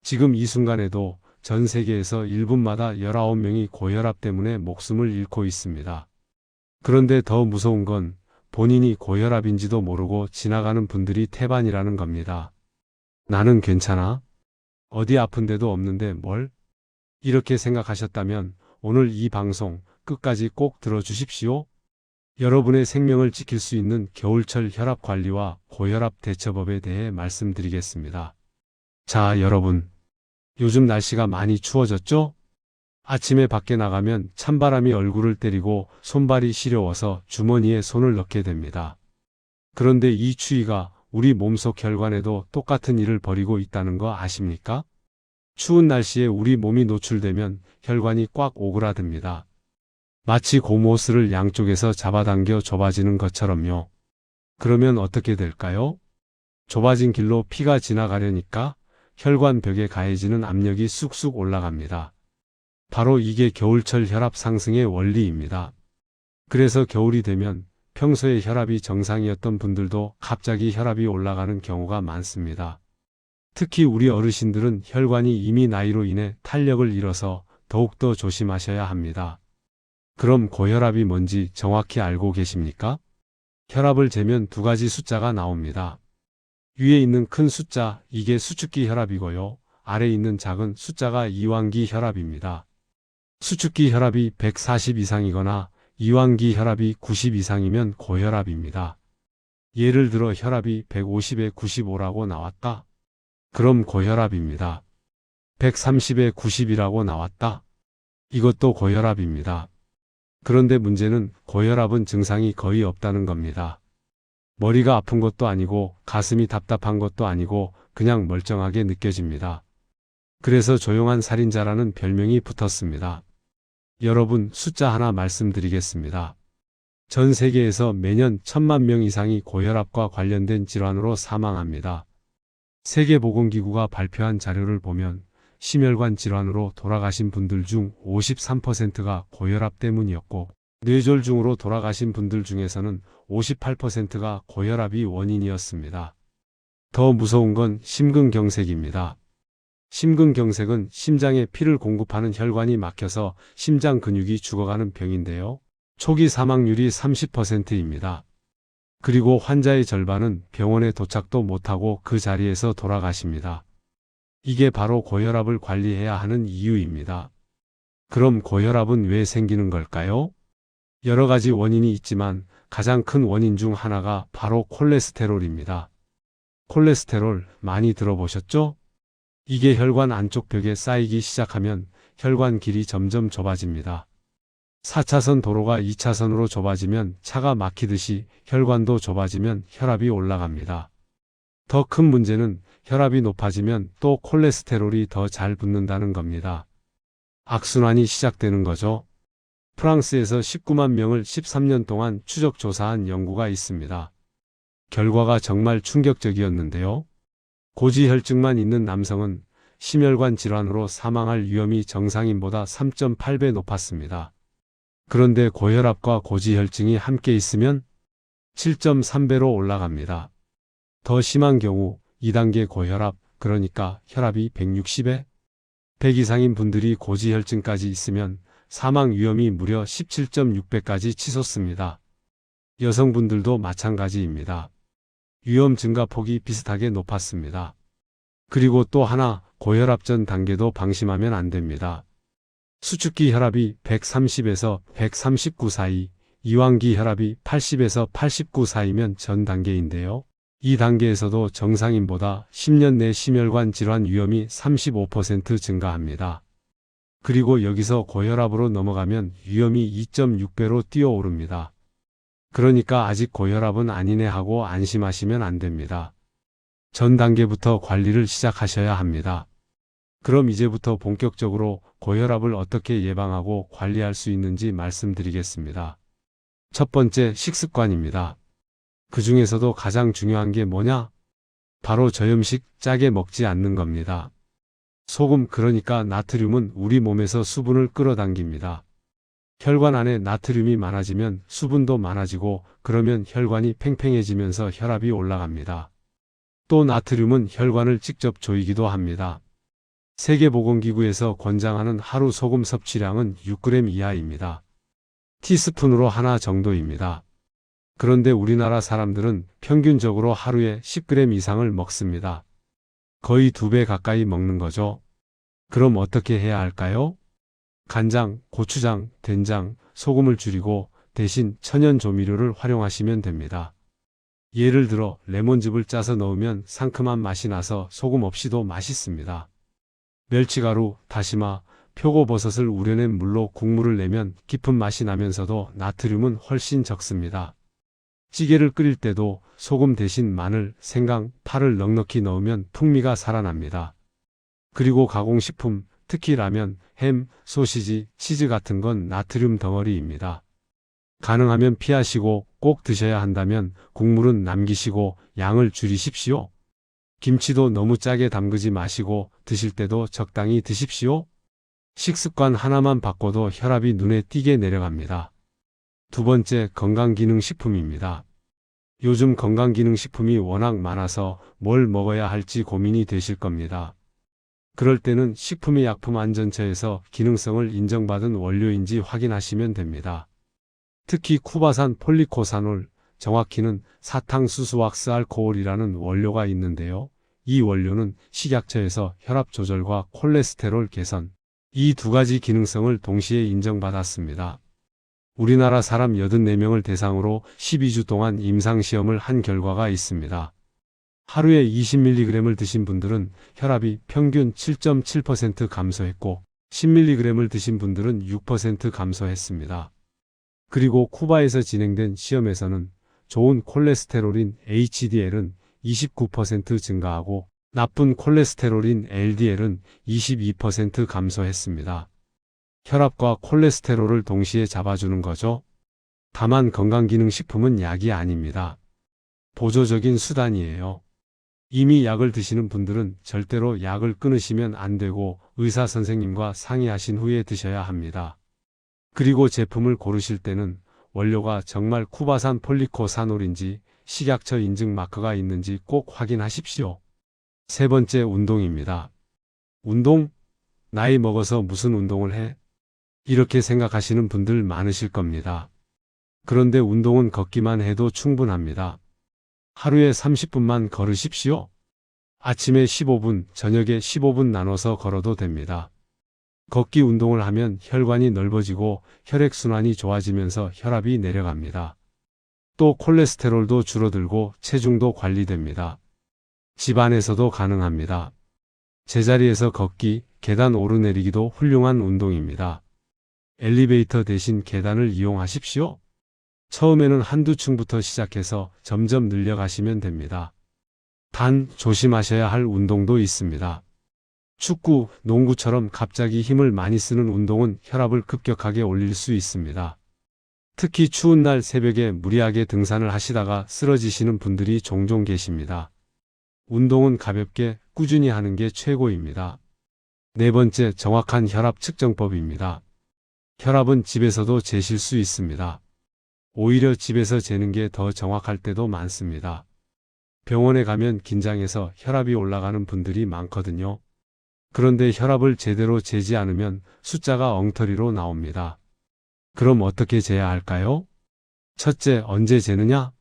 지금 이 순간에도 전 세계에서 1분마다 19명이 고혈압 때문에 목숨을 잃고 있습니다. 그런데 더 무서운 건 본인이 고혈압인지도 모르고 지나가는 분들이 태반이라는 겁니다. 나는 괜찮아? 어디 아픈 데도 없는데 뭘? 이렇게 생각하셨다면 오늘 이 방송 끝까지 꼭 들어주십시오. 여러분의 생명을 지킬 수 있는 겨울철 혈압 관리와 고혈압 대처법에 대해 말씀드리겠습니다. 자, 여러분. 요즘 날씨가 많이 추워졌죠? 아침에 밖에 나가면 찬바람이 얼굴을 때리고 손발이 시려워서 주머니에 손을 넣게 됩니다. 그런데 이 추위가 우리 몸속 혈관에도 똑같은 일을 벌이고 있다는 거 아십니까? 추운 날씨에 우리 몸이 노출되면 혈관이 꽉 오그라듭니다. 마치 고무호스를 양쪽에서 잡아당겨 좁아지는 것처럼요. 그러면 어떻게 될까요? 좁아진 길로 피가 지나가려니까 혈관벽에 가해지는 압력이 쑥쑥 올라갑니다. 바로 이게 겨울철 혈압 상승의 원리입니다. 그래서 겨울이 되면 평소에 혈압이 정상이었던 분들도 갑자기 혈압이 올라가는 경우가 많습니다. 특히 우리 어르신들은 혈관이 이미 나이로 인해 탄력을 잃어서 더욱더 조심하셔야 합니다. 그럼 고혈압이 뭔지 정확히 알고 계십니까? 혈압을 재면 두 가지 숫자가 나옵니다. 위에 있는 큰 숫자, 이게 수축기 혈압이고요. 아래 있는 작은 숫자가 이완기 혈압입니다. 수축기 혈압이 140 이상이거나 이완기 혈압이 90 이상이면 고혈압입니다. 예를 들어 혈압이 150에 95라고 나왔다. 그럼 고혈압입니다. 130에 90이라고 나왔다. 이것도 고혈압입니다. 그런데 문제는 고혈압은 증상이 거의 없다는 겁니다. 머리가 아픈 것도 아니고 가슴이 답답한 것도 아니고 그냥 멀쩡하게 느껴집니다. 그래서 조용한 살인자라는 별명이 붙었습니다. 여러분, 숫자 하나 말씀드리겠습니다. 전 세계에서 매년 1000만 명 이상이 고혈압과 관련된 질환으로 사망합니다. 세계보건기구가 발표한 자료를 보면 심혈관 질환으로 돌아가신 분들 중 53%가 고혈압 때문이었고 뇌졸중으로 돌아가신 분들 중에서는 58%가 고혈압이 원인이었습니다. 더 무서운 건 심근경색입니다. 심근경색은 심장에 피를 공급하는 혈관이 막혀서 심장 근육이 죽어가는 병인데요. 초기 사망률이 30%입니다. 그리고 환자의 절반은 병원에 도착도 못하고 그 자리에서 돌아가십니다. 이게 바로 고혈압을 관리해야 하는 이유입니다. 그럼 고혈압은 왜 생기는 걸까요? 여러 가지 원인이 있지만 가장 큰 원인 중 하나가 바로 콜레스테롤입니다. 콜레스테롤 많이 들어보셨죠? 이게 혈관 안쪽 벽에 쌓이기 시작하면 혈관 길이 점점 좁아집니다. 4차선 도로가 2차선으로 좁아지면 차가 막히듯이 혈관도 좁아지면 혈압이 올라갑니다. 더 큰 문제는 혈압이 높아지면 또 콜레스테롤이 더 잘 붙는다는 겁니다. 악순환이 시작되는 거죠. 프랑스에서 19만 명을 13년 동안 추적 조사한 연구가 있습니다. 결과가 정말 충격적이었는데요. 고지혈증만 있는 남성은 심혈관 질환으로 사망할 위험이 정상인보다 3.8배 높았습니다. 그런데 고혈압과 고지혈증이 함께 있으면 7.3배로 올라갑니다. 더 심한 경우 2단계 고혈압, 그러니까 혈압이 160에 100 이상인 분들이 고지혈증까지 있으면 사망 위험이 무려 17.6배까지 치솟습니다. 여성분들도 마찬가지입니다. 위험 증가폭이 비슷하게 높았습니다. 그리고 또 하나, 고혈압 전 단계도 방심하면 안 됩니다. 수축기 혈압이 130에서 139 사이, 이완기 혈압이 80에서 89 사이면 전 단계인데요. 이 단계에서도 정상인보다 10년 내 심혈관 질환 위험이 35% 증가합니다. 그리고 여기서 고혈압으로 넘어가면 위험이 2.6배로 뛰어오릅니다. 그러니까 아직 고혈압은 아니네 하고 안심하시면 안 됩니다. 전 단계부터 관리를 시작하셔야 합니다. 그럼 이제부터 본격적으로 고혈압을 어떻게 예방하고 관리할 수 있는지 말씀드리겠습니다. 첫 번째, 식습관입니다. 그 중에서도 가장 중요한 게 뭐냐? 바로 저염식, 짜게 먹지 않는 겁니다. 소금, 그러니까 나트륨은 우리 몸에서 수분을 끌어당깁니다. 혈관 안에 나트륨이 많아지면 수분도 많아지고 그러면 혈관이 팽팽해지면서 혈압이 올라갑니다. 또 나트륨은 혈관을 직접 조이기도 합니다. 세계보건기구에서 권장하는 하루 소금 섭취량은 6g 이하입니다. 티스푼으로 하나 정도입니다. 그런데 우리나라 사람들은 평균적으로 하루에 10g 이상을 먹습니다. 거의 2배 가까이 먹는 거죠. 그럼 어떻게 해야 할까요? 간장, 고추장, 된장, 소금을 줄이고 대신 천연 조미료를 활용하시면 됩니다. 예를 들어 레몬즙을 짜서 넣으면 상큼한 맛이 나서 소금 없이도 맛있습니다. 멸치가루, 다시마, 표고버섯을 우려낸 물로 국물을 내면 깊은 맛이 나면서도 나트륨은 훨씬 적습니다. 찌개를 끓일 때도 소금 대신 마늘, 생강, 파를 넉넉히 넣으면 풍미가 살아납니다. 그리고 가공식품, 특히 라면, 햄, 소시지, 치즈 같은 건 나트륨 덩어리입니다. 가능하면 피하시고 꼭 드셔야 한다면 국물은 남기시고 양을 줄이십시오. 김치도 너무 짜게 담그지 마시고 드실 때도 적당히 드십시오. 식습관 하나만 바꿔도 혈압이 눈에 띄게 내려갑니다. 두 번째, 건강기능식품입니다. 요즘 건강기능식품이 워낙 많아서 뭘 먹어야 할지 고민이 되실 겁니다. 그럴 때는 식품의약품안전처에서 기능성을 인정받은 원료인지 확인하시면 됩니다. 특히 쿠바산 폴리코사놀, 정확히는 사탕수수왁스 알코올이라는 원료가 있는데요. 이 원료는 식약처에서 혈압 조절과 콜레스테롤 개선, 이 두 가지 기능성을 동시에 인정받았습니다. 우리나라 사람 84명을 대상으로 12주 동안 임상시험을 한 결과가 있습니다. 하루에 20mg을 드신 분들은 혈압이 평균 7.7% 감소했고 10mg을 드신 분들은 6% 감소했습니다. 그리고 쿠바에서 진행된 시험에서는 좋은 콜레스테롤인 HDL은 29% 증가하고 나쁜 콜레스테롤인 LDL은 22% 감소했습니다. 혈압과 콜레스테롤을 동시에 잡아주는 거죠. 다만 건강기능식품은 약이 아닙니다. 보조적인 수단이에요. 이미 약을 드시는 분들은 절대로 약을 끊으시면 안 되고 의사 선생님과 상의하신 후에 드셔야 합니다. 그리고 제품을 고르실 때는 원료가 정말 쿠바산 폴리코사놀인지 식약처 인증 마크가 있는지 꼭 확인하십시오. 세 번째, 운동입니다. 운동? 나이 먹어서 무슨 운동을 해? 이렇게 생각하시는 분들 많으실 겁니다. 그런데 운동은 걷기만 해도 충분합니다. 하루에 30분만 걸으십시오. 아침에 15분, 저녁에 15분 나눠서 걸어도 됩니다. 걷기 운동을 하면 혈관이 넓어지고 혈액순환이 좋아지면서 혈압이 내려갑니다. 또 콜레스테롤도 줄어들고 체중도 관리됩니다. 집 안에서도 가능합니다. 제자리에서 걷기, 계단 오르내리기도 훌륭한 운동입니다. 엘리베이터 대신 계단을 이용하십시오. 처음에는 한두 층부터 시작해서 점점 늘려가시면 됩니다. 단, 조심하셔야 할 운동도 있습니다. 축구, 농구처럼 갑자기 힘을 많이 쓰는 운동은 혈압을 급격하게 올릴 수 있습니다. 특히 추운 날 새벽에 무리하게 등산을 하시다가 쓰러지시는 분들이 종종 계십니다. 운동은 가볍게 꾸준히 하는 게 최고입니다. 네 번째, 정확한 혈압 측정법입니다. 혈압은 집에서도 재실 수 있습니다. 오히려 집에서 재는 게 더 정확할 때도 많습니다. 병원에 가면 긴장해서 혈압이 올라가는 분들이 많거든요. 그런데 혈압을 제대로 재지 않으면 숫자가 엉터리로 나옵니다. 그럼 어떻게 재야 할까요? 첫째, 언제 재느냐?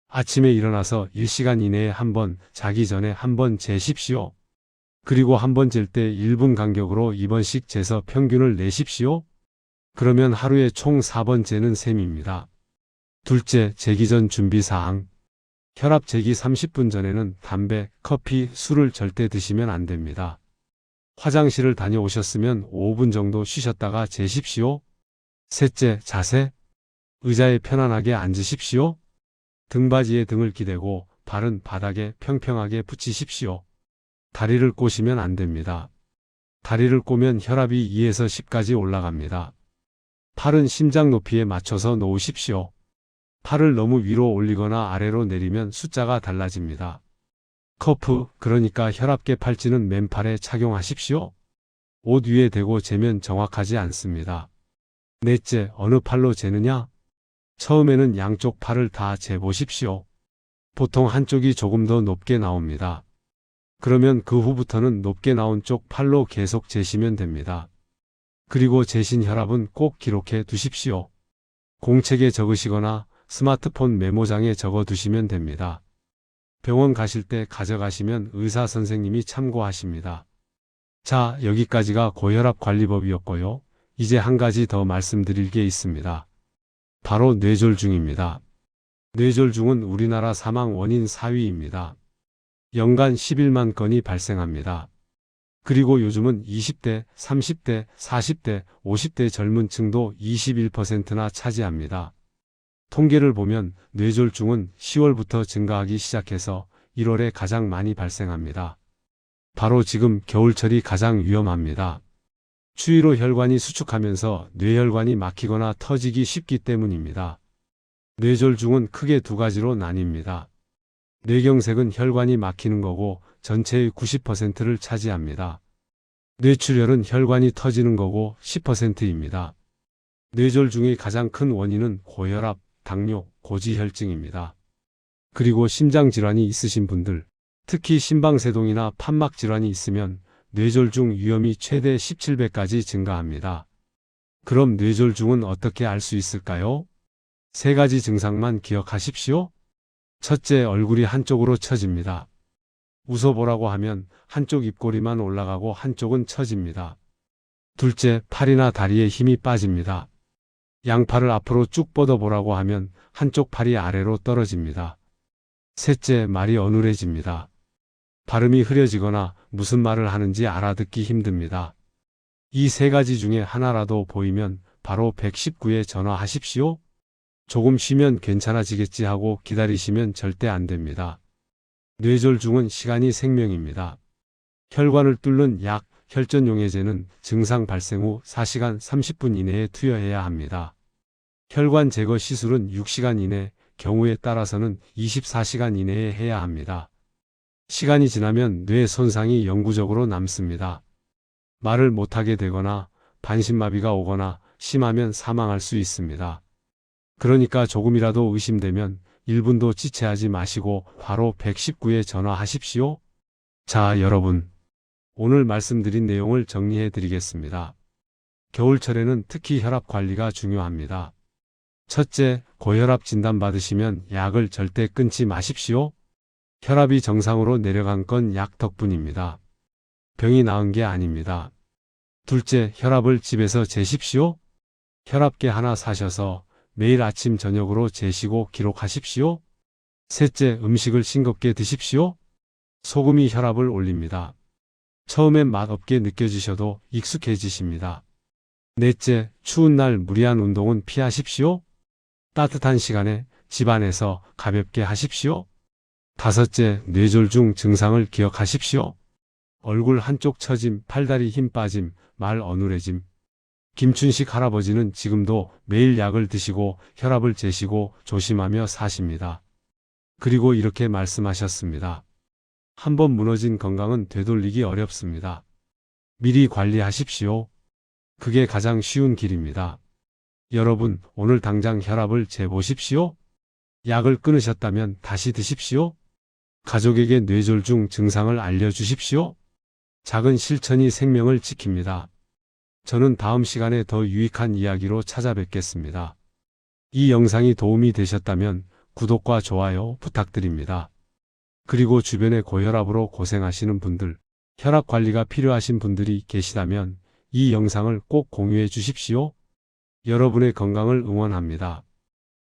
아침에 일어나서 1시간 이내에 한 번, 자기 전에 한 번 재십시오. 그리고 한 번 잴 때 1분 간격으로 2번씩 재서 평균을 내십시오. 그러면 하루에 총 4번 재는 셈입니다. 둘째, 재기 전 준비사항. 혈압 재기 30분 전에는 담배, 커피, 술을 절대 드시면 안 됩니다. 화장실을 다녀오셨으면 5분 정도 쉬셨다가 재십시오. 셋째, 자세. 의자에 편안하게 앉으십시오. 등받이에 등을 기대고 발은 바닥에 평평하게 붙이십시오. 다리를 꼬시면 안 됩니다. 다리를 꼬면 혈압이 2에서 10까지 올라갑니다. 팔은 심장 높이에 맞춰서 놓으십시오. 팔을 너무 위로 올리거나 아래로 내리면 숫자가 달라집니다. 커프, 그러니까 혈압계 팔찌는 맨팔에 착용하십시오. 옷 위에 대고 재면 정확하지 않습니다. 넷째, 어느 팔로 재느냐? 처음에는 양쪽 팔을 다 재보십시오. 보통 한쪽이 조금 더 높게 나옵니다. 그러면 그 후부터는 높게 나온 쪽 팔로 계속 재시면 됩니다. 그리고 재신 혈압은 꼭 기록해 두십시오. 공책에 적으시거나 스마트폰 메모장에 적어 두시면 됩니다. 병원 가실 때 가져가시면 의사 선생님이 참고하십니다. 자, 여기까지가 고혈압 관리법이었고요. 이제 한 가지 더 말씀드릴 게 있습니다. 바로 뇌졸중입니다. 뇌졸중은 우리나라 사망 원인 4위입니다. 연간 11만 건이 발생합니다. 그리고 요즘은 20대, 30대, 40대, 50대 젊은 층도 21%나 차지합니다. 통계를 보면 뇌졸중은 10월부터 증가하기 시작해서 1월에 가장 많이 발생합니다. 바로 지금 겨울철이 가장 위험합니다. 추위로 혈관이 수축하면서 뇌혈관이 막히거나 터지기 쉽기 때문입니다. 뇌졸중은 크게 두 가지로 나뉩니다. 뇌경색은 혈관이 막히는 거고 전체의 90%를 차지합니다. 뇌출혈은 혈관이 터지는 거고 10%입니다. 뇌졸중의 가장 큰 원인은 고혈압, 당뇨, 고지혈증입니다. 그리고 심장질환이 있으신 분들, 특히 심방세동이나 판막질환이 있으면 뇌졸중 위험이 최대 17배까지 증가합니다. 그럼 뇌졸중은 어떻게 알 수 있을까요? 세 가지 증상만 기억하십시오. 첫째, 얼굴이 한쪽으로 처집니다. 웃어보라고 하면 한쪽 입꼬리만 올라가고 한쪽은 처집니다. 둘째, 팔이나 다리에 힘이 빠집니다. 양팔을 앞으로 쭉 뻗어보라고 하면 한쪽 팔이 아래로 떨어집니다. 셋째, 말이 어눌해집니다. 발음이 흐려지거나 무슨 말을 하는지 알아듣기 힘듭니다. 이 세 가지 중에 하나라도 보이면 바로 119에 전화하십시오. 조금 쉬면 괜찮아지겠지 하고 기다리시면 절대 안 됩니다. 뇌졸중은 시간이 생명입니다. 혈관을 뚫는 약, 혈전용해제는 증상 발생 후 4시간 30분 이내에 투여해야 합니다. 혈관 제거 시술은 6시간 이내, 경우에 따라서는 24시간 이내에 해야 합니다. 시간이 지나면 뇌 손상이 영구적으로 남습니다. 말을 못하게 되거나 반신마비가 오거나 심하면 사망할 수 있습니다. 그러니까 조금이라도 의심되면 1분도 지체하지 마시고 바로 119에 전화하십시오. 자, 여러분. 오늘 말씀드린 내용을 정리해 드리겠습니다. 겨울철에는 특히 혈압 관리가 중요합니다. 첫째, 고혈압 진단 받으시면 약을 절대 끊지 마십시오. 혈압이 정상으로 내려간 건 약 덕분입니다. 병이 나은 게 아닙니다. 둘째, 혈압을 집에서 재십시오. 혈압계 하나 사셔서 매일 아침 저녁으로 재시고 기록하십시오. 셋째, 음식을 싱겁게 드십시오. 소금이 혈압을 올립니다. 처음엔 맛없게 느껴지셔도 익숙해지십니다. 넷째, 추운 날 무리한 운동은 피하십시오. 따뜻한 시간에 집 안에서 가볍게 하십시오. 다섯째, 뇌졸중 증상을 기억하십시오. 얼굴 한쪽 처짐, 팔다리 힘 빠짐, 말 어눌해짐. 김춘식 할아버지는 지금도 매일 약을 드시고 혈압을 재시고 조심하며 사십니다. 그리고 이렇게 말씀하셨습니다. 한번 무너진 건강은 되돌리기 어렵습니다. 미리 관리하십시오. 그게 가장 쉬운 길입니다. 여러분, 오늘 당장 혈압을 재보십시오. 약을 끊으셨다면 다시 드십시오. 가족에게 뇌졸중 증상을 알려주십시오. 작은 실천이 생명을 지킵니다. 저는 다음 시간에 더 유익한 이야기로 찾아뵙겠습니다. 이 영상이 도움이 되셨다면 구독과 좋아요 부탁드립니다. 그리고 주변에 고혈압으로 고생하시는 분들, 혈압 관리가 필요하신 분들이 계시다면 이 영상을 꼭 공유해 주십시오. 여러분의 건강을 응원합니다.